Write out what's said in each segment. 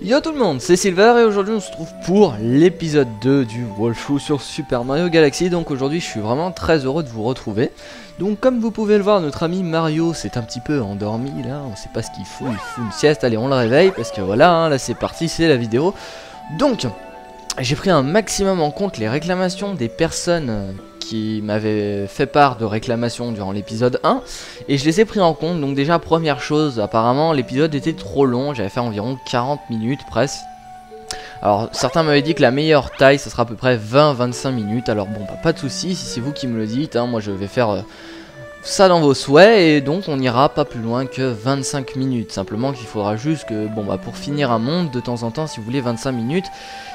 Yo tout le monde, c'est Silver et aujourd'hui on se trouve pour l'épisode 2 du Walkthrough sur Super Mario Galaxy. Donc aujourd'hui je suis vraiment très heureux de vous retrouver. Donc comme vous pouvez le voir, notre ami Mario s'est un petit peu endormi là, on sait pas ce qu'il fout, il fout une sieste. Allez on le réveille parce que voilà, hein, là c'est parti, c'est la vidéo. Donc j'ai pris un maximum en compte les réclamations des personnes qui m'avaient fait part de réclamations durant l'épisode 1 et je les ai pris en compte. Donc déjà première chose, apparemment l'épisode était trop long, j'avais fait environ 40 minutes presque. Alors certains m'avaient dit que la meilleure taille ça sera à peu près 20-25 minutes. Alors bon bah, pas de soucis si c'est vous qui me le dites, hein, moi je vais faire ça dans vos souhaits et donc on ira pas plus loin que 25 minutes. Simplement qu'il faudra juste que bon bah pour finir un monde de temps en temps, si vous voulez 25 minutes,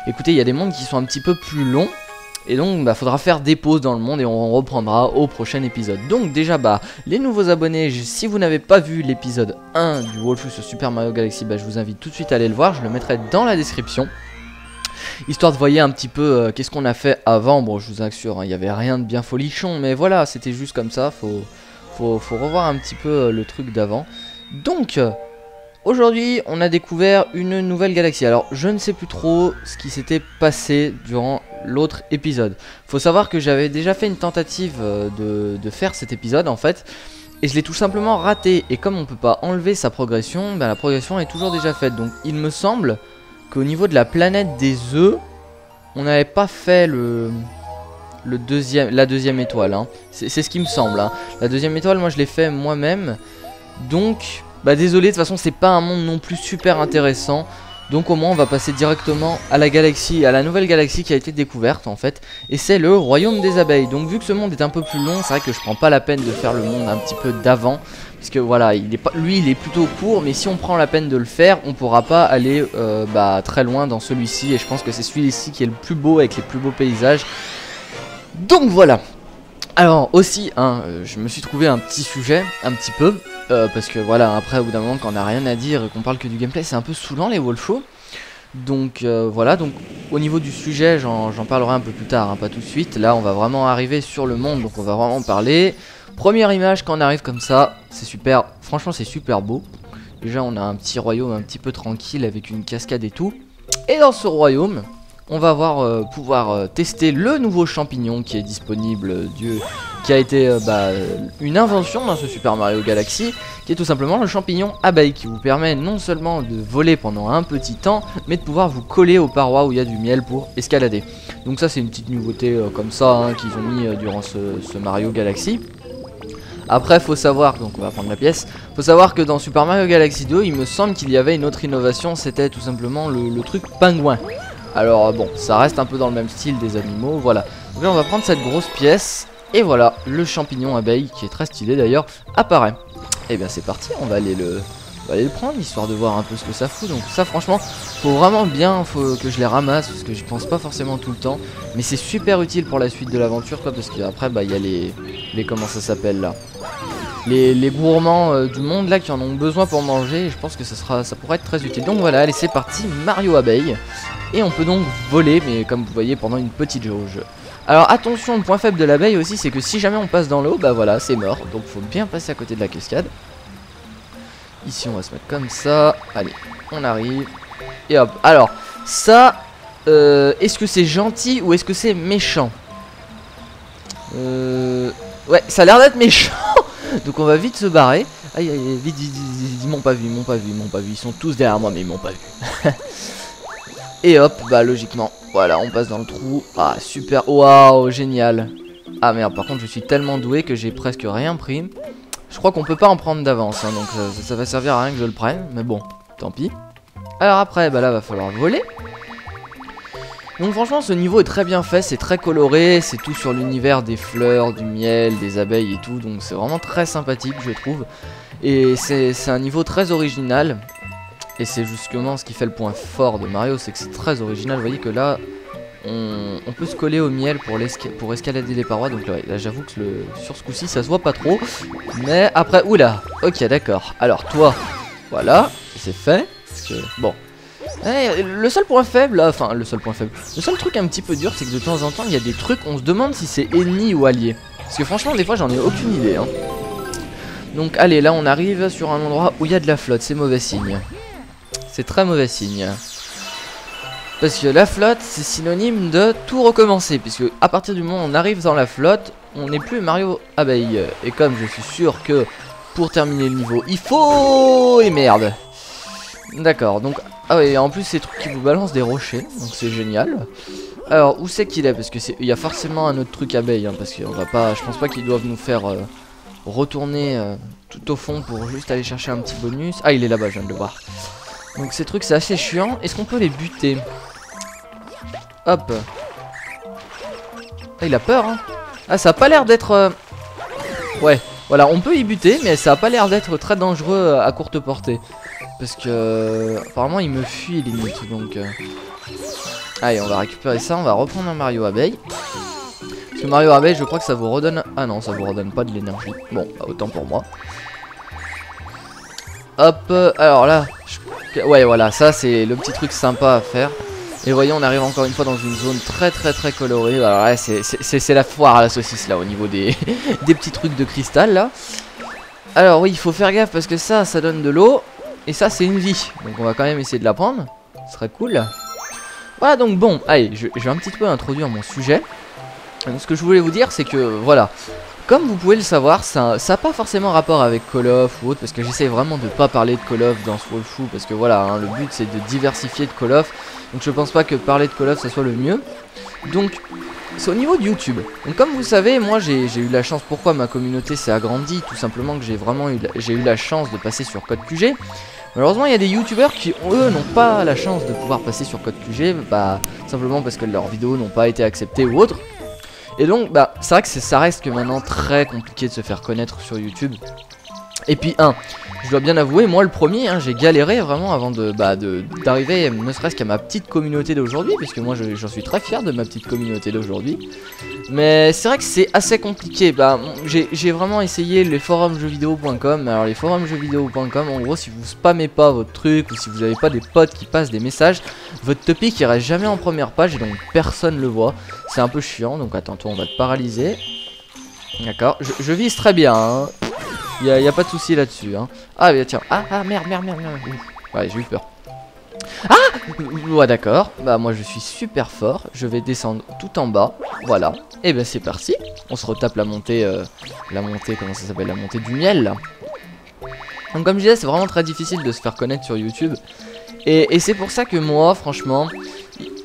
écoutez il y a des mondes qui sont un petit peu plus longs. Et donc bah faudra faire des pauses dans le monde et on reprendra au prochain épisode. Donc déjà bah les nouveaux abonnés, si vous n'avez pas vu l'épisode 1 du Walkthrough sur Super Mario Galaxy, bah je vous invite tout de suite à aller le voir, je le mettrai dans la description. Histoire de voir un petit peu qu'est-ce qu'on a fait avant. Bon je vous assure, il n'y avait rien de bien folichon, mais voilà c'était juste comme ça, faut revoir un petit peu le truc d'avant. Donc aujourd'hui on a découvert une nouvelle galaxie. Alors je ne sais plus trop ce qui s'était passé durant l'autre épisode. Faut savoir que j'avais déjà fait une tentative de faire cet épisode en fait, et je l'ai tout simplement raté. Et comme on peut pas enlever sa progression, bah, la progression est toujours déjà faite. Donc il me semble qu'au niveau de la planète des œufs, on n'avait pas fait la deuxième étoile. Hein. C'est ce qui me semble. Hein. La deuxième étoile, moi je l'ai fait moi-même. Donc bah désolé, de toute façon c'est pas un monde non plus super intéressant. Donc au moins on va passer directement à la galaxie, à la nouvelle galaxie qui a été découverte en fait. Et c'est le royaume des abeilles. Donc vu que ce monde est un peu plus long, c'est vrai que je prends pas la peine de faire le monde un petit peu d'avant. Parce que voilà, lui il est plutôt court, mais si on prend la peine de le faire, on pourra pas aller très loin dans celui-ci. Et je pense que c'est celui-ci qui est le plus beau avec les plus beaux paysages. Donc voilà. Alors aussi, hein, je me suis trouvé un petit sujet, un petit peu. Parce que voilà, après au bout d'un moment quand on n'a rien à dire et qu'on parle que du gameplay, c'est un peu saoulant les Walkthrough. Donc voilà, donc au niveau du sujet j'en parlerai un peu plus tard, hein, pas tout de suite. Là on va vraiment arriver sur le monde, donc on va vraiment parler. Première image quand on arrive comme ça, c'est super, franchement c'est super beau. Déjà on a un petit royaume un petit peu tranquille avec une cascade et tout. Et dans ce royaume, on va pouvoir tester le nouveau champignon qui est disponible, qui a été une invention dans ce Super Mario Galaxy, qui est tout simplement le champignon abeille, qui vous permet non seulement de voler pendant un petit temps, mais de pouvoir vous coller aux parois où il y a du miel pour escalader. Donc ça c'est une petite nouveauté comme ça hein, qu'ils ont mis durant ce Mario Galaxy. Après faut savoir, donc on va prendre la pièce, faut savoir que dans Super Mario Galaxy 2 il me semble qu'il y avait une autre innovation, c'était tout simplement le truc pingouin. Alors bon, ça reste un peu dans le même style des animaux, voilà. Donc là on va prendre cette grosse pièce, et voilà, le champignon abeille, qui est très stylé d'ailleurs, apparaît. Et bien c'est parti, on va aller le prendre, histoire de voir un peu ce que ça fout. Donc ça franchement, faut vraiment bien que je les ramasse, parce que je pense pas forcément tout le temps. Mais c'est super utile pour la suite de l'aventure, quoi, parce qu'après, bah il y a les comment ça s'appelle là, les gourmands du monde là qui en ont besoin pour manger, et je pense que ça pourrait être très utile. Donc voilà, allez c'est parti, Mario abeille. Et on peut donc voler, mais comme vous voyez pendant une petite jauge. Alors attention, le point faible de l'abeille aussi, c'est que si jamais on passe dans l'eau, bah voilà, c'est mort. Donc faut bien passer à côté de la cascade. Ici on va se mettre comme ça. Allez, on arrive. Et hop, alors ça, est-ce que c'est gentil ou est-ce que c'est méchant? Ouais, ça a l'air d'être méchant. Donc on va vite se barrer. Aïe aïe, vite, ils m'ont pas vu, ils sont tous derrière moi mais ils m'ont pas vu. Et hop, bah logiquement, voilà, on passe dans le trou. Ah super, waouh, génial. Ah merde, par contre je suis tellement doué que j'ai presque rien pris. Je crois qu'on peut pas en prendre d'avance, hein, donc ça va servir à rien que je le prenne. Mais bon, tant pis. Alors après, bah là va falloir voler. Donc franchement ce niveau est très bien fait, c'est très coloré, c'est tout sur l'univers des fleurs, du miel, des abeilles et tout. Donc c'est vraiment très sympathique je trouve. Et c'est un niveau très original. Et c'est justement ce qui fait le point fort de Mario, c'est que c'est très original. Vous voyez que là, on peut se coller au miel pour escalader les parois. Donc là j'avoue que sur ce coup-ci, ça se voit pas trop. Mais après, oula, ok d'accord. Alors toi, voilà, c'est fait. Parce que, bon. Le seul point faible, là, enfin le seul truc un petit peu dur, c'est que de temps en temps, il y a des trucs, on se demande si c'est ennemi ou allié. Parce que franchement, des fois, j'en ai aucune idée. Hein. Donc allez, là on arrive sur un endroit où il y a de la flotte, c'est mauvais signe. C'est très mauvais signe. Parce que la flotte, c'est synonyme de tout recommencer. Puisque à partir du moment où on arrive dans la flotte, on n'est plus Mario Abeille. Et comme je suis sûr que pour terminer le niveau, il faut... Et merde. D'accord, donc... Ah oui, en plus ces trucs qui vous balancent des rochers, donc c'est génial. Alors, où c'est qu'il est? Parce que il y a forcément un autre truc abeille, hein, parce qu'on va pas... Je pense pas qu'ils doivent nous faire retourner tout au fond pour juste aller chercher un petit bonus. Ah, il est là-bas, je viens de le voir. Donc ces trucs, c'est assez chiant. Est-ce qu'on peut les buter? Hop. Ah, il a peur, hein. Ah, ça a pas l'air d'être... Ouais, voilà, on peut y buter, mais ça a pas l'air d'être très dangereux à courte portée. Parce que... apparemment, il me fuit limite, donc... Allez, on va récupérer ça, on va reprendre un Mario Abeille. Parce que Mario Abeille, je crois que ça vous redonne... Ah non, ça vous redonne pas de l'énergie. Bon, bah, autant pour moi. Hop, alors là... Ouais, voilà, ça c'est le petit truc sympa à faire. Et voyez, on arrive encore une fois dans une zone très colorée. Alors là, c'est la foire à la saucisse là, au niveau des, des petits trucs de cristal là. Alors oui, il faut faire gaffe parce que ça donne de l'eau. Et ça, c'est une vie. Donc on va quand même essayer de la prendre. Ce serait cool. Voilà, donc bon, allez, je vais un petit peu introduire mon sujet. Donc ce que je voulais vous dire, c'est que voilà, comme vous pouvez le savoir, ça n'a pas forcément rapport avec Call of ou autre, parce que j'essaie vraiment de pas parler de Call of dans ce Wolfou, parce que voilà, hein, le but c'est de diversifier de Call of, donc je pense pas que parler de Call of ça soit le mieux. Donc c'est au niveau de YouTube. Donc comme vous savez, moi j'ai eu la chance, pourquoi ma communauté s'est agrandie, tout simplement que j'ai eu la chance de passer sur Code QG. Malheureusement, il y a des youtubeurs qui, eux, n'ont pas la chance de pouvoir passer sur Code QG, bah, simplement parce que leurs vidéos n'ont pas été acceptées ou autre. Et donc, bah, c'est vrai que ça reste que maintenant très compliqué de se faire connaître sur YouTube. Et puis, je dois bien avouer, moi le premier, j'ai galéré vraiment avant d'arriver, ne serait-ce qu'à ma petite communauté d'aujourd'hui, puisque moi j'en suis très fier de ma petite communauté d'aujourd'hui. Mais c'est vrai que c'est assez compliqué. Bah, j'ai vraiment essayé les forums jeuxvideo.com. Alors les forums jeuxvideo.com, en gros, si vous spammez pas votre truc ou si vous n'avez pas des potes qui passent des messages, votre topic il reste jamais en première page et donc personne le voit. C'est un peu chiant. Donc attends, toi on va te paralyser. D'accord, je vise très bien. Hein. Y a pas de souci là-dessus. Hein. Ah mais tiens, merde. Ouais, j'ai eu peur. Ah ouais, d'accord. Bah moi je suis super fort. Je vais descendre tout en bas. Voilà. Et ben c'est parti. On se retape la montée, comment ça s'appelle, la montée du miel là. Donc comme je disais, c'est vraiment très difficile de se faire connaître sur YouTube. Et c'est pour ça que moi, franchement,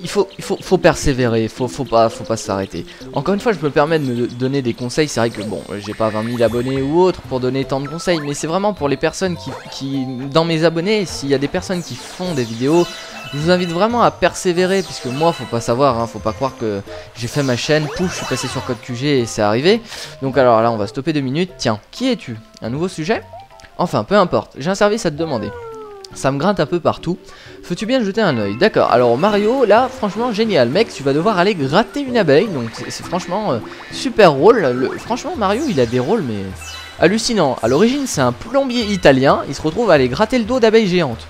il faut persévérer, faut pas s'arrêter. Encore une fois, je me permets de me donner des conseils. C'est vrai que bon, j'ai pas 20 000 abonnés ou autre pour donner tant de conseils, mais c'est vraiment pour les personnes qui dans mes abonnés, s'il y a des personnes qui font des vidéos, je vous invite vraiment à persévérer, puisque moi, faut pas savoir, hein, faut pas croire que j'ai fait ma chaîne, pouf, je suis passé sur Code QG et c'est arrivé. Donc alors là, on va stopper 2 minutes. Tiens, qui es-tu? Un nouveau sujet? Enfin, peu importe, j'ai un service à te demander. Ça me gratte un peu partout. Veux-tu bien jeter un oeil? D'accord, alors Mario, là, franchement, génial. Mec, tu vas devoir aller gratter une abeille. Donc, c'est franchement super rôle. Franchement, Mario, il a des rôles, mais hallucinants. À l'origine, c'est un plombier italien. Il se retrouve à aller gratter le dos d'abeilles géantes.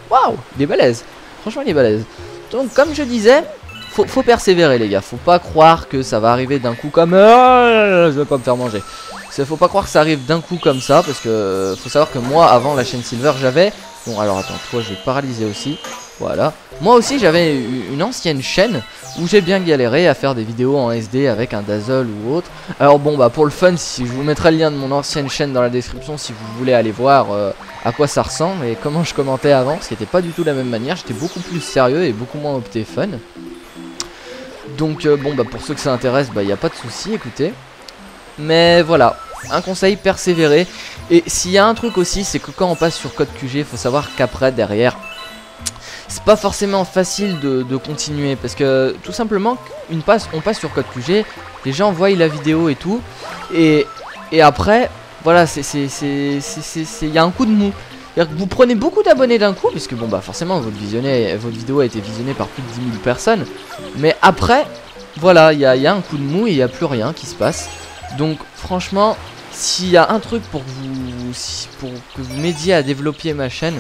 Waouh, il est balèze. Franchement, il est balèze. Donc, comme je disais, faut persévérer, les gars. Faut pas croire que ça va arriver d'un coup comme... je vais pas me faire manger. Faut pas croire que ça arrive d'un coup comme ça, parce que faut savoir que moi, avant la chaîne Silver, j'avais... Bon, alors attends, toi je vais paralyser aussi. Voilà. Moi aussi, j'avais une ancienne chaîne où j'ai bien galéré à faire des vidéos en SD avec un Dazzle ou autre. Alors bon, bah pour le fun, si je vous mettrai le lien de mon ancienne chaîne dans la description si vous voulez aller voir à quoi ça ressemble et comment je commentais avant, ce qui n'était pas du tout la même manière. J'étais beaucoup plus sérieux et beaucoup moins opté fun. Donc bon, bah pour ceux que ça intéresse, bah il n'y a pas de souci, écoutez. Mais voilà, un conseil, persévérer. Et s'il y a un truc aussi, c'est que quand on passe sur Code QG, il faut savoir qu'après, derrière, c'est pas forcément facile de continuer. Parce que tout simplement, on passe sur Code QG, les gens voient la vidéo et tout. Et après, voilà, il y a un coup de mou. C'est-à-dire que vous prenez beaucoup d'abonnés d'un coup, puisque bon bah forcément votre vidéo a été visionnée par plus de 10 000 personnes. Mais après, voilà, il y a un coup de mou et il n'y a plus rien qui se passe. Donc franchement, s'il y a un truc pour que vous m'aidiez à développer ma chaîne,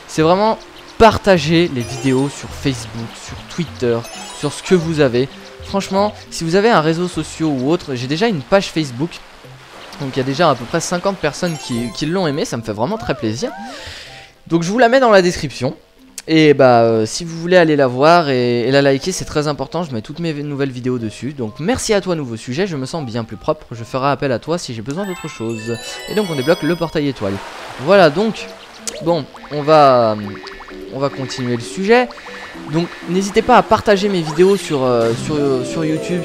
c'est vraiment partager les vidéos sur Facebook, sur Twitter, sur ce que vous avez. Franchement, si vous avez un réseau social ou autre, j'ai déjà une page Facebook. Donc il y a déjà à peu près 50 personnes qui l'ont aimé, ça me fait vraiment très plaisir. Donc je vous la mets dans la description. Et bah si vous voulez aller la voir et la liker, c'est très important, je mets toutes mes nouvelles vidéos dessus. Donc merci à toi nouveau sujet, je me sens bien plus propre, je ferai appel à toi si j'ai besoin d'autre chose. Et donc on débloque le portail étoile. Voilà donc, bon, on va continuer le sujet. Donc n'hésitez pas à partager mes vidéos sur YouTube,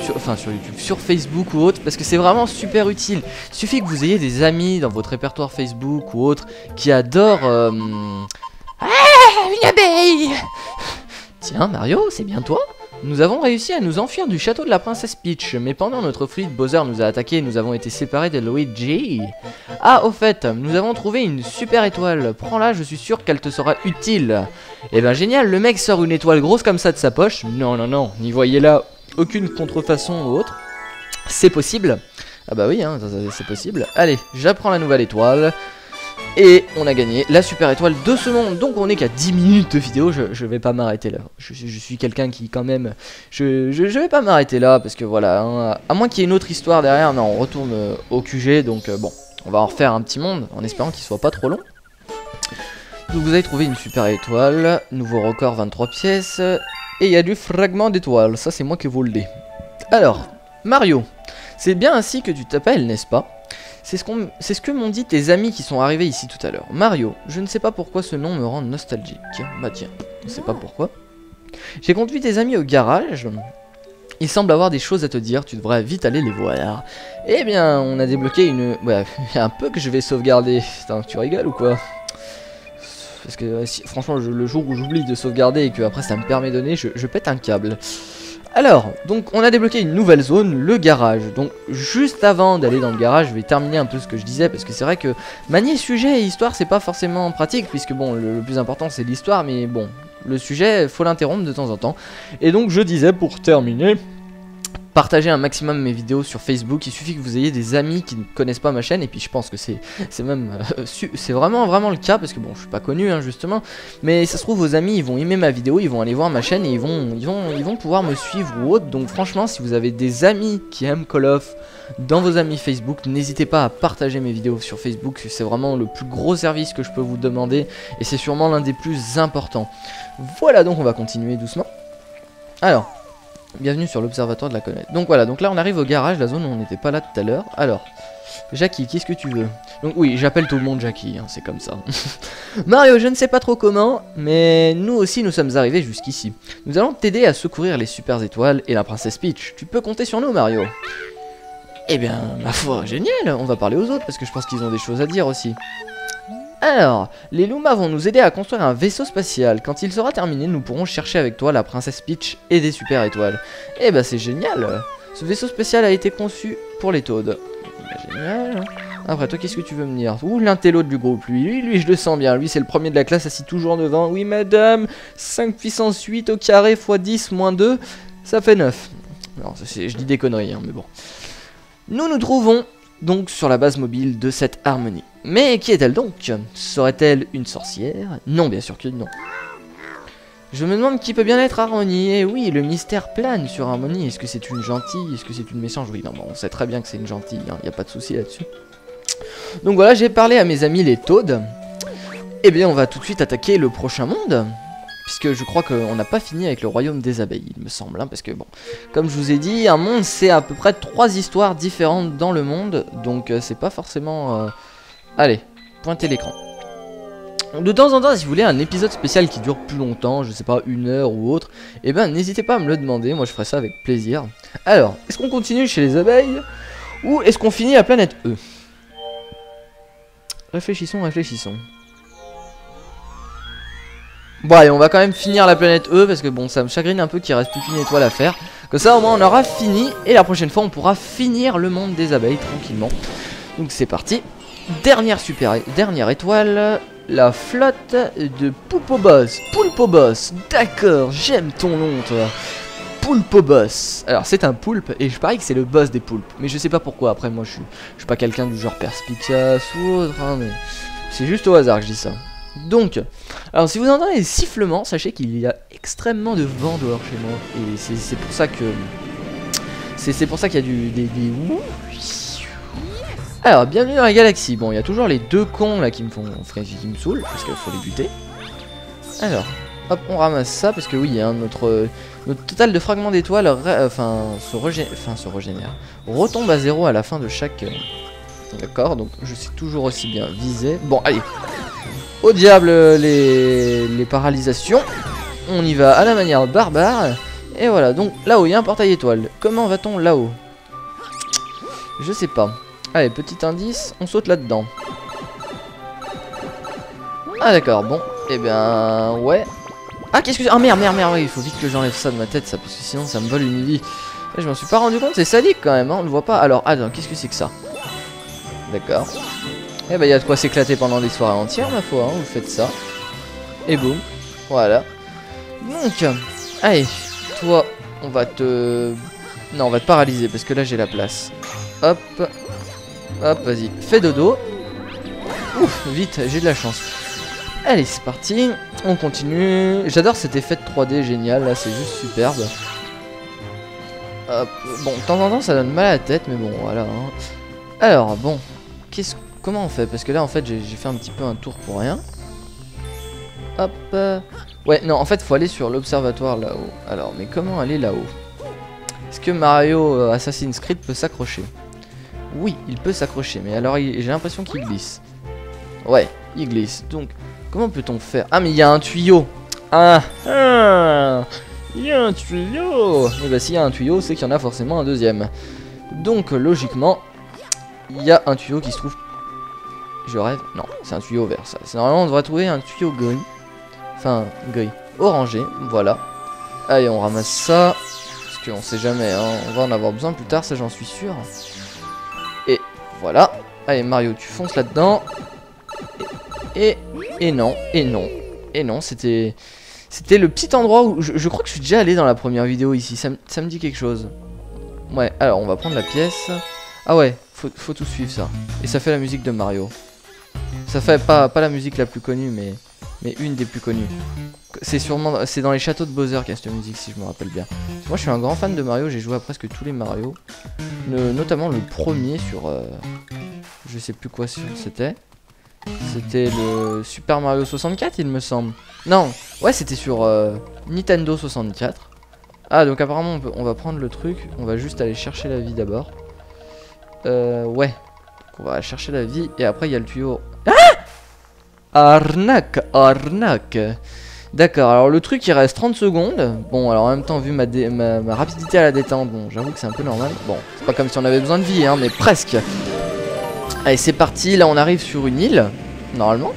sur Facebook ou autre, parce que c'est vraiment super utile. Il suffit que vous ayez des amis dans votre répertoire Facebook ou autre qui adorent... une abeille! Tiens Mario, c'est bien toi? Nous avons réussi à nous enfuir du château de la princesse Peach, mais pendant notre fuite, Bowser nous a attaqués et nous avons été séparés de Luigi. Ah, au fait, nous avons trouvé une super étoile. Prends-la, je suis sûr qu'elle te sera utile. Eh ben génial, le mec sort une étoile grosse comme ça de sa poche. Non, non, non, n'y voyez là aucune contrefaçon ou autre. C'est possible. Ah bah oui, hein, c'est possible. Allez, j'apprends la nouvelle étoile. Et on a gagné la super étoile de ce monde. Donc on est qu'à 10 minutes de vidéo. Je vais pas m'arrêter là. Je suis quelqu'un qui quand même... Je vais pas m'arrêter là. Parce que voilà, hein, à moins qu'il y ait une autre histoire derrière. Non, on retourne au QG. Donc bon, on va en refaire un petit monde. En espérant qu'il soit pas trop long. Donc vous avez trouvé une super étoile. Nouveau record 23 pièces. Et il y a du fragment d'étoile. Ça c'est moi qui vous le dis. Alors, Mario. C'est bien ainsi que tu t'appelles, n'est-ce pas? C'est ce que m'ont dit tes amis qui sont arrivés ici tout à l'heure. Mario, je ne sais pas pourquoi ce nom me rend nostalgique. Bah tiens, je ne sais pas pourquoi. J'ai conduit tes amis au garage. Il semble avoir des choses à te dire, tu devrais vite aller les voir. Eh bien, on a débloqué une... Ouais, il y a un peu que je vais sauvegarder. Putain, tu rigoles ou quoi? Parce que franchement, le jour où j'oublie de sauvegarder et que après ça me permet de donner, je pète un câble. Alors, donc on a débloqué une nouvelle zone, le garage. Donc juste avant d'aller dans le garage, je vais terminer un peu ce que je disais, parce que c'est vrai que manier sujet et histoire c'est pas forcément pratique, puisque bon, le plus important c'est l'histoire, mais bon, le sujet faut l'interrompre de temps en temps. Et donc je disais pour terminer, partagez un maximum mes vidéos sur Facebook. Il suffit que vous ayez des amis qui ne connaissent pas ma chaîne, et puis je pense que c'est même c'est vraiment le cas, parce que bon, je suis pas connu hein, justement, mais ça se trouve vos amis ils vont aimer ma vidéo, ils vont aller voir ma chaîne et ils vont pouvoir me suivre ou autre. Donc franchement, si vous avez des amis qui aiment Call of dans vos amis Facebook, n'hésitez pas à partager mes vidéos sur Facebook. C'est vraiment le plus gros service que je peux vous demander, et c'est sûrement l'un des plus importants. Voilà, donc on va continuer doucement. Alors, bienvenue sur l'observatoire de la comète. Donc voilà, donc là on arrive au garage, la zone où on n'était pas là tout à l'heure. Alors, Jackie, qu'est-ce que tu veux? Donc oui, j'appelle tout le monde Jackie, hein, c'est comme ça. Mario, je ne sais pas trop comment, mais nous aussi nous sommes arrivés jusqu'ici. Nous allons t'aider à secourir les super étoiles et la princesse Peach. Tu peux compter sur nous, Mario. Eh bien, ma foi, génial. On va parler aux autres parce que je pense qu'ils ont des choses à dire aussi. Alors, les Lumas vont nous aider à construire un vaisseau spatial. Quand il sera terminé, nous pourrons chercher avec toi la princesse Peach et des super étoiles. Eh bah c'est génial. Ce vaisseau spatial a été conçu pour les Toads. Génial. Après, toi, qu'est-ce que tu veux me dire? Ouh, l'intello du groupe, lui, je le sens bien. Lui, c'est le premier de la classe, assis toujours devant. Oui, madame, 5 puissance 8 au carré x 10 moins 2, ça fait 9. Non, je dis des conneries, hein, mais bon. Nous nous trouvons donc sur la base mobile de cette Harmonie. Mais qui est-elle donc? Serait-elle une sorcière? Non, bien sûr que non. Je me demande qui peut bien être Harmonie. Et oui, le mystère plane sur Harmonie. Est-ce que c'est une gentille? Est-ce que c'est une méchante? Oui, non, bon, on sait très bien que c'est une gentille, hein, y a pas de souci là-dessus. Donc voilà, j'ai parlé à mes amis les Toads. Et bien, on va tout de suite attaquer le prochain monde. Puisque je crois qu'on n'a pas fini avec le royaume des abeilles, il me semble. Hein, parce que bon, comme je vous ai dit, un monde c'est à peu près 3 histoires différentes dans le monde. Donc c'est pas forcément... Allez, pointez l'écran. De temps en temps, si vous voulez un épisode spécial qui dure plus longtemps, je sais pas, 1 heure ou autre, eh ben n'hésitez pas à me le demander, moi je ferai ça avec plaisir. Alors, est-ce qu'on continue chez les abeilles ou est-ce qu'on finit la planète E? Réfléchissons, réfléchissons. Bon allez, on va quand même finir la planète E parce que bon, ça me chagrine un peu qu'il reste plus qu'une étoile à faire. Comme ça au moins on aura fini et la prochaine fois on pourra finir le monde des abeilles tranquillement. Donc c'est parti. Dernière étoile, la flotte de Pulpobos. Pulpobos, d'accord, j'aime ton nom toi. Pulpobos. Alors c'est un poulpe et je parie que c'est le boss des poulpes. Mais je sais pas pourquoi, après moi je suis pas quelqu'un du genre perspicace ou autre, hein, mais c'est juste au hasard que je dis ça. Donc, alors si vous entendez des sifflements, sachez qu'il y a extrêmement de vent dehors chez moi. Et c'est pour ça que... C'est pour ça qu'il y a des... Alors, bienvenue dans la galaxie. Bon, il y a toujours les deux cons là qui me saoulent, parce qu'il faut les buter. Alors, Hop, on ramasse ça parce que oui, hein, notre total de fragments d'étoiles se régénère. Retombe à 0 à la fin de chaque... D'accord, donc je sais toujours aussi bien viser. Bon, allez. Au diable les paralysations. On y va à la manière barbare. Et voilà, donc là-haut, il y a un portail étoile. Comment va-t-on là-haut? Je sais pas. Allez, petit indice, on saute là-dedans. Ah d'accord, bon. Eh bien, ouais. Ah, qu'est-ce que... Ah merde, oui, il faut vite que j'enlève ça de ma tête, ça, parce que sinon ça me vole une vie. Et je m'en suis pas rendu compte, c'est sadique quand même, hein, on le voit pas. Alors, attends, qu'est-ce que c'est que ça? D'accord. Eh ben, il y a de quoi s'éclater pendant des soirées entières, ma foi, hein, vous faites ça. Et boum, voilà. Donc, allez, toi, on va te... Non, on va te paralyser, parce que là, j'ai la place. Hop, hop, vas-y, fais dodo. Ouf, vite, j'ai de la chance. Allez, c'est parti, on continue. J'adore cet effet de 3D génial, là, c'est juste superbe. Hop, bon, de temps en temps, ça donne mal à la tête, mais bon, voilà. Hein. Alors, bon, comment on fait? Parce que là, en fait, j'ai fait un petit peu un tour pour rien. Hop, ouais, non, en fait, faut aller sur l'observatoire là-haut. Alors, mais comment aller là-haut? Est-ce que Mario Assassin's Creed peut s'accrocher? Oui, il peut s'accrocher, mais alors j'ai l'impression qu'il glisse. Ouais, il glisse. Donc, comment peut-on faire? Ah, mais il y a un tuyau. Ah, il y a un tuyau. Et bah, s'il y a un tuyau, c'est qu'il y en a forcément un deuxième. Donc, logiquement, il y a un tuyau qui se trouve... Je rêve? Non, c'est un tuyau vert, ça. Normalement, on devrait trouver un tuyau gris. Enfin, gris. Orangé, voilà. Allez, on ramasse ça. Parce qu'on sait jamais, hein. On va en avoir besoin plus tard, ça j'en suis sûr. Et voilà. Allez, Mario, tu fonces là-dedans. Et non, c'était le petit endroit où... Je crois que je suis déjà allé dans la première vidéo ici, ça me dit quelque chose. Ouais, alors on va prendre la pièce. Ah ouais, faut tout suivre ça. Et ça fait la musique de Mario. Ça fait pas la musique la plus connue, mais une des plus connues. C'est dans les châteaux de Bowser qu'il y a cette musique, si je me rappelle bien. Moi je suis un grand fan de Mario, j'ai joué à presque tous les Mario. Notamment le premier sur... je sais plus quoi c'était. C'était le Super Mario 64, il me semble. Non, ouais, c'était sur Nintendo 64. Ah, donc apparemment, on va prendre le truc. On va juste aller chercher la vie d'abord. Ouais. Donc on va chercher la vie. Et après, il y a le tuyau. Ah, arnaque. D'accord, alors le truc, il reste 30 secondes. Bon, alors en même temps, vu ma rapidité à la détente, bon, j'avoue que c'est un peu normal. Bon, c'est pas comme si on avait besoin de vie, hein, mais presque. Allez, c'est parti, là on arrive sur une île, normalement.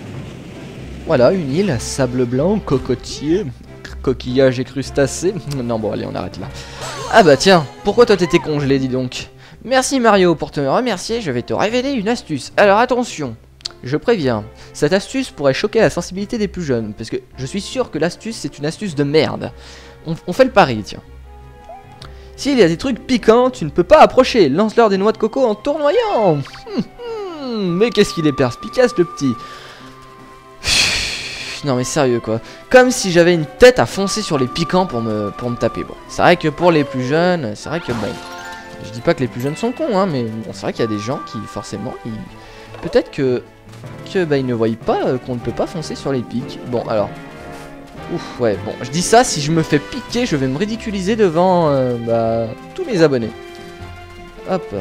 Voilà, une île, sable blanc, cocotier, coquillage et crustacés. Non, bon, allez, on arrête là. Ah bah tiens, pourquoi toi t'étais congelé, dis donc? Merci Mario, pour te remercier, je vais te révéler une astuce. Alors attention, je préviens, cette astuce pourrait choquer la sensibilité des plus jeunes, parce que je suis sûr que l'astuce c'est une astuce de merde. On fait le pari, tiens. S'il y a des trucs piquants, tu ne peux pas approcher, lance-leur des noix de coco en tournoyant. Mais qu'est-ce qu'il est perspicace le petit. Non mais sérieux quoi. Comme si j'avais une tête à foncer sur les piquants pour me taper. Bon, c'est vrai que pour les plus jeunes, c'est vrai que bon, je dis pas que les plus jeunes sont cons, hein, mais bon, c'est vrai qu'il y a des gens qui forcément, peut-être que bah, ils ne voient pas qu'on ne peut pas foncer sur les pics. Bon alors, ouf ouais, bon, je dis ça, si je me fais piquer, je vais me ridiculiser devant bah, tous mes abonnés. Hop.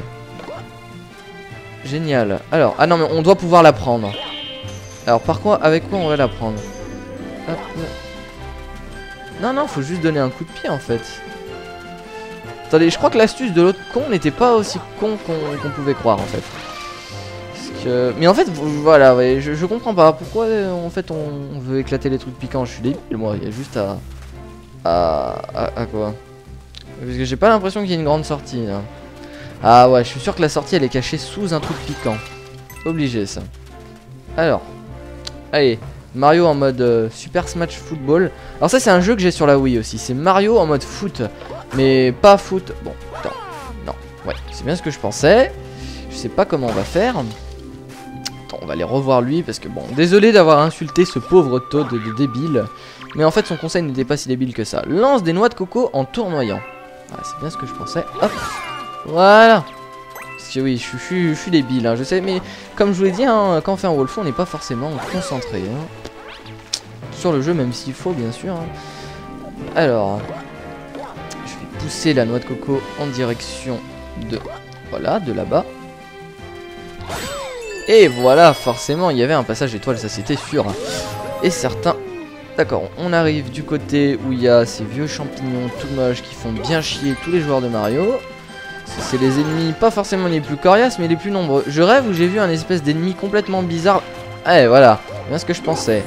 Génial. Alors, ah non mais on doit pouvoir la prendre. Alors par quoi, avec quoi on va la prendre? Hop. Non, faut juste donner un coup de pied en fait. Attendez, je crois que l'astuce de l'autre con n'était pas aussi con qu'on pouvait croire en fait. Parce que... Mais en fait, voilà, ouais, je comprends pas. Pourquoi en fait on veut éclater les trucs piquants? Je suis débile, moi, il y a juste à quoi? Parce que j'ai pas l'impression qu'il y ait une grande sortie là. Ah ouais, je suis sûr que la sortie elle est cachée sous un truc piquant. Obligé ça. Alors, allez, Mario en mode Super Smash Football. Alors ça c'est un jeu que j'ai sur la Wii aussi. C'est Mario en mode foot, mais pas foot. Bon, attends, non, ouais, c'est bien ce que je pensais. Je sais pas comment on va faire. Attends, on va aller revoir lui parce que bon, désolé d'avoir insulté ce pauvre Toad de débile. Mais en fait son conseil n'était pas si débile que ça. Lance des noix de coco en tournoyant. Ah, c'est bien ce que je pensais. Hop. Voilà. Parce que oui, je suis débile, hein, je sais, mais comme je vous l'ai dit, hein, quand on fait un Wolf, on n'est pas forcément concentré. Hein. sur le jeu, même s'il faut bien sûr. Hein. Alors, je vais pousser la noix de coco en direction de... Voilà, de là-bas. Et voilà, forcément, il y avait un passage étoile, ça c'était sûr. Hein. Et certain... D'accord, on arrive du côté où il y a ces vieux champignons tout moches qui font bien chier tous les joueurs de Mario. C'est les ennemis, pas forcément les plus coriaces, mais les plus nombreux. Je rêve où j'ai vu un espèce d'ennemi complètement bizarre. Eh, voilà, bien ce que je pensais.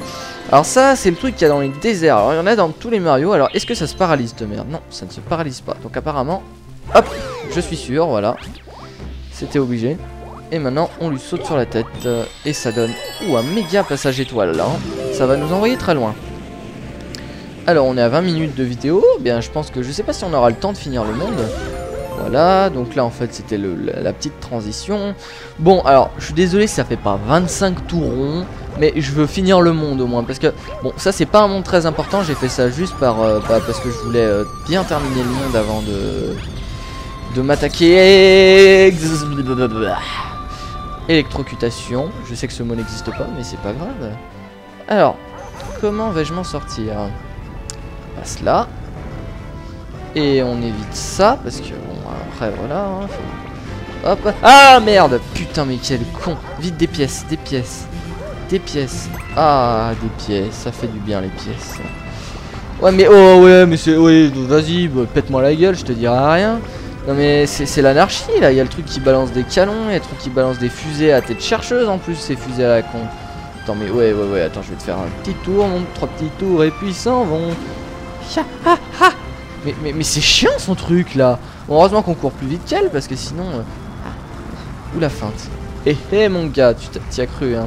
Alors ça, c'est le truc qu'il y a dans les déserts. Alors il y en a dans tous les Mario. Alors est-ce que ça se paralyse de merde? Non, ça ne se paralyse pas. Donc apparemment, hop, je suis sûr, voilà. C'était obligé. Et maintenant, on lui saute sur la tête. Et ça donne... Ouh, un méga passage étoile, là. Hein. Ça va nous envoyer très loin. Alors, on est à 20 minutes de vidéo. Bien, je pense que... Je sais pas si on aura le temps de finir le monde. Voilà, donc là, en fait, c'était la petite transition. Bon, alors, je suis désolé si ça fait pas 25 tours ronds. Mais je veux finir le monde, au moins. Parce que, bon, ça, c'est pas un monde très important. J'ai fait ça juste parce que je voulais bien terminer le monde avant de m'attaquer. Électrocutation. Je sais que ce mot n'existe pas, mais c'est pas grave. Alors, comment vais-je m'en sortir? On passe là. Et on évite ça, parce que, bon, après, voilà. Hein, faut... Hop. Ah, merde. Putain, mais quel con. Vite, des pièces, des pièces. Des pièces. Ah, des pièces. Ça fait du bien, les pièces. Ouais, mais, oh, ouais, mais c'est... Ouais, vas-y, bah, pète-moi la gueule, je te dirai rien. Non mais c'est l'anarchie là, il y a le truc qui balance des canons, il y a le truc qui balance des fusées à tête chercheuse en plus, ces fusées à la con. Attends mais ouais, attends, je vais te faire un petit tour, mon 3 petits tours et puis ils s'en vont. Mais c'est chiant son truc là. Bon, heureusement qu'on court plus vite qu'elle parce que sinon... Ou la feinte. Eh mon gars, tu t'y as cru hein.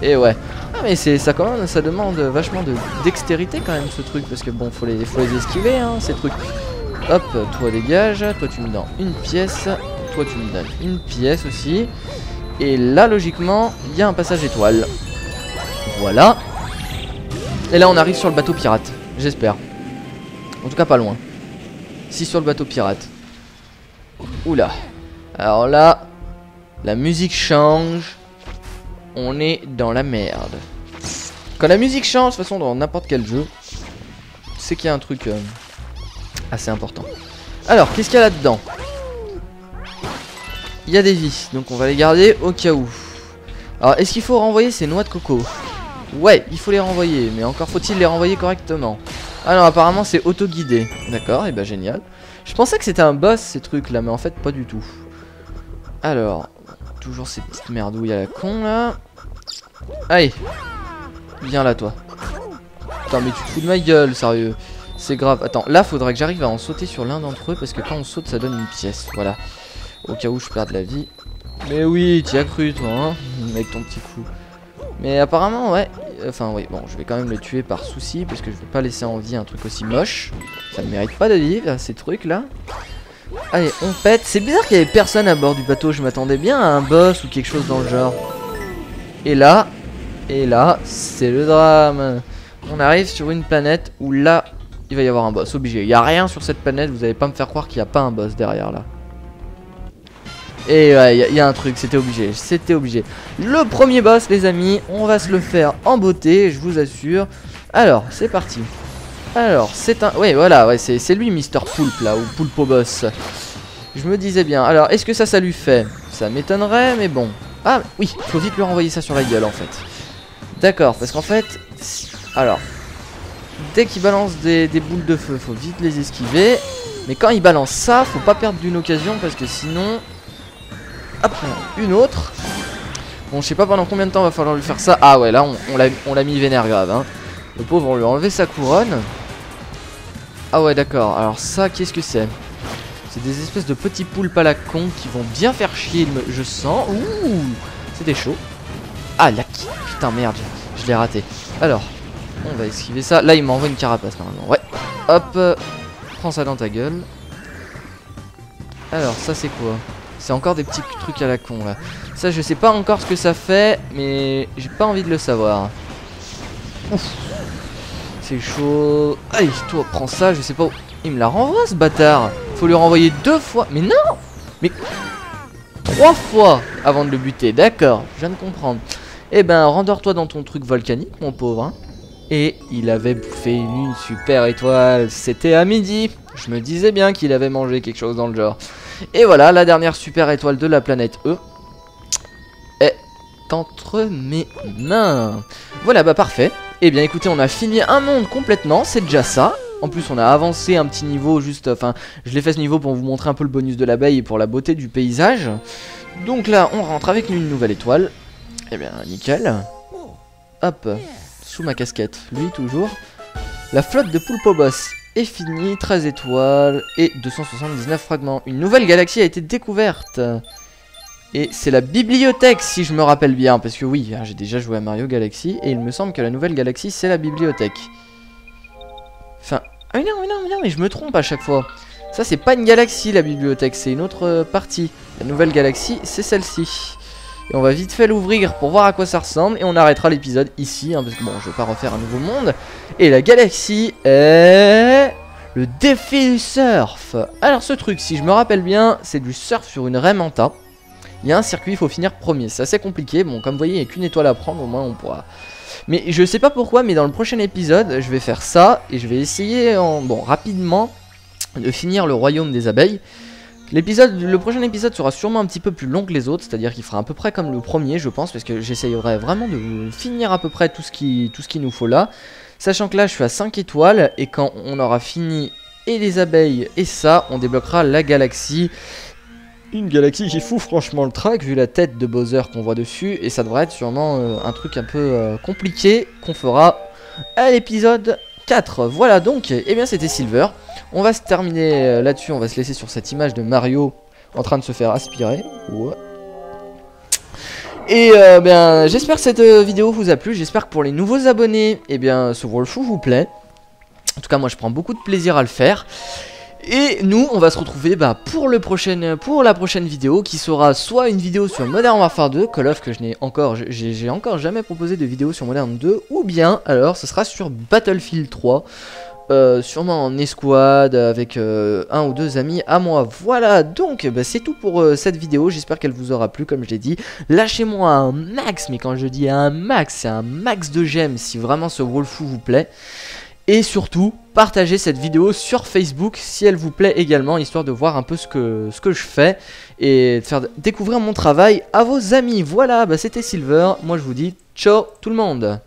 Et ouais. Ah mais ça quand même, ça demande vachement de dextérité quand même ce truc parce que bon, faut les esquiver hein, ces trucs. Hop, toi dégage, toi tu me donnes une pièce, toi tu me donnes une pièce aussi. Et là logiquement, il y a un passage étoile. Voilà. Et là on arrive sur le bateau pirate, j'espère. En tout cas pas loin. Si sur le bateau pirate. Oula. Alors là, la musique change. On est dans la merde. Quand la musique change, de toute façon dans n'importe quel jeu, c'est qu'il y a un truc... assez important. Alors, qu'est-ce qu'il y a là-dedans? Il y a des vies, donc on va les garder au cas où. Alors, est-ce qu'il faut renvoyer ces noix de coco? Ouais, il faut les renvoyer, mais encore faut-il les renvoyer correctement. Ah non, apparemment c'est auto-guidé. D'accord, et bah génial. Je pensais que c'était un boss ces trucs-là, mais en fait pas du tout. Alors, toujours ces petites merdouilles à la con là. Allez, viens là toi. Putain, mais tu te fous de ma gueule, sérieux. C'est grave. Attends, là, faudrait que j'arrive à en sauter sur l'un d'entre eux parce que quand on saute, ça donne une pièce. Voilà. Au cas où je perde la vie. Mais oui, t'y as cru, toi, hein, avec ton petit coup. Mais apparemment, ouais. Enfin, oui, bon, je vais quand même le tuer par souci parce que je vais pas laisser en vie un truc aussi moche. Ça ne mérite pas de vivre, ces trucs-là. Allez, on pète. C'est bizarre qu'il y avait personne à bord du bateau. Je m'attendais bien à un boss ou quelque chose dans le genre. Et là, c'est le drame. On arrive sur une planète où là... il va y avoir un boss, obligé. Il n'y a rien sur cette planète, vous allez pas me faire croire qu'il n'y a pas un boss derrière là. Et ouais, il y a un truc, c'était obligé. C'était obligé. Le premier boss, les amis, on va se le faire en beauté, je vous assure. Alors, c'est parti. Alors, c'est un... ouais, voilà, ouais, c'est lui, Mister Poulpe, là, ou Poulpo Boss. Je me disais bien. Alors, est-ce que ça lui fait? Ça m'étonnerait, mais bon. Ah, oui, faut vite lui renvoyer ça sur la gueule, en fait. D'accord, parce qu'en fait... alors... dès qu'il balance des boules de feu, faut vite les esquiver. Mais quand il balance ça, faut pas perdre d'une occasion parce que sinon... hop, une autre. Bon, je sais pas pendant combien de temps va falloir lui faire ça. Ah ouais, là, on l'a mis vénère grave, hein. Le pauvre, on lui a enlevé sa couronne. Ah ouais, d'accord. Alors ça, qu'est-ce que c'est? C'est des espèces de petits poulpes à la con qui vont bien faire chier, je sens. Ouh, c'était chaud. Ah, la... putain, merde, je l'ai raté. Alors... on va esquiver ça. Là, il m'envoie une carapace normalement. Ouais. Hop. Prends ça dans ta gueule. Alors, ça, c'est quoi? C'est encore des petits trucs à la con, là. Ça, je sais pas encore ce que ça fait, mais j'ai pas envie de le savoir. Ouf. C'est chaud. Allez, toi, prends ça. Je sais pas où... il me la renvoie, ce bâtard. Faut lui renvoyer 2 fois. Mais non! Mais... 3 fois avant de le buter. D'accord, je viens de comprendre. Eh ben, rendors-toi dans ton truc volcanique, mon pauvre, hein. Et il avait bouffé une super étoile. C'était à midi. Je me disais bien qu'il avait mangé quelque chose dans le genre. Et voilà, la dernière super étoile de la planète E est entre mes mains. Voilà, bah parfait. Et bien écoutez, on a fini un monde complètement, c'est déjà ça. En plus on a avancé un petit niveau juste, enfin je l'ai fait ce niveau pour vous montrer un peu le bonus de l'abeille et pour la beauté du paysage. Donc là on rentre avec une nouvelle étoile. Et bien nickel. Hop, sous ma casquette, lui toujours. La flotte de Pulpobos est finie, 13 étoiles et 279 fragments. Une nouvelle galaxie a été découverte. Et c'est la bibliothèque si je me rappelle bien. Parce que oui, j'ai déjà joué à Mario Galaxy. Et il me semble que la nouvelle galaxie c'est la bibliothèque. Enfin, ah non, mais je me trompe à chaque fois. Ça c'est pas une galaxie la bibliothèque, c'est une autre partie. La nouvelle galaxie c'est celle-ci. Et on va vite fait l'ouvrir pour voir à quoi ça ressemble. Et on arrêtera l'épisode ici, hein, parce que bon, je vais pas refaire un nouveau monde. Et la galaxie est... le défi du surf. Alors ce truc, si je me rappelle bien, c'est du surf sur une raie Manta. Il y a un circuit, il faut finir premier. C'est assez compliqué. Bon, comme vous voyez, il n'y a qu'une étoile à prendre, au moins on pourra... Mais je sais pas pourquoi, mais dans le prochain épisode, je vais faire ça. Et je vais essayer, rapidement, de finir le royaume des abeilles. Le prochain épisode sera sûrement un petit peu plus long que les autres, c'est-à-dire qu'il fera à peu près comme le premier, je pense, parce que j'essayerai vraiment de finir à peu près tout ce qu'il nous faut là. Sachant que là, je suis à 5 étoiles, et quand on aura fini et les abeilles et ça, on débloquera la galaxie. Une galaxie qui fout franchement le track, vu la tête de Bowser qu'on voit dessus, et ça devrait être sûrement un truc un peu compliqué qu'on fera à l'épisode 4. Voilà donc, et bien c'était Silver. On va se terminer là-dessus, on va se laisser sur cette image de Mario en train de se faire aspirer. Ouais. Et bien j'espère que cette vidéo vous a plu, j'espère que pour les nouveaux abonnés, et bien ce World Fou vous plaît. En tout cas moi je prends beaucoup de plaisir à le faire. Et nous on va se retrouver pour la prochaine vidéo qui sera soit une vidéo sur Modern Warfare 2, Call of que j'ai encore jamais proposé de vidéo sur Modern 2, ou bien alors ce sera sur Battlefield 3. Sûrement en escouade avec un ou deux amis à moi. Voilà donc c'est tout pour cette vidéo, j'espère qu'elle vous aura plu comme je l'ai dit. Lâchez-moi un max, mais quand je dis un max, c'est un max de j'aime si vraiment ce World Fou vous plaît. Et surtout, partagez cette vidéo sur Facebook si elle vous plaît également, histoire de voir un peu ce que je fais et de faire découvrir mon travail à vos amis. Voilà, c'était Silver, moi je vous dis ciao tout le monde.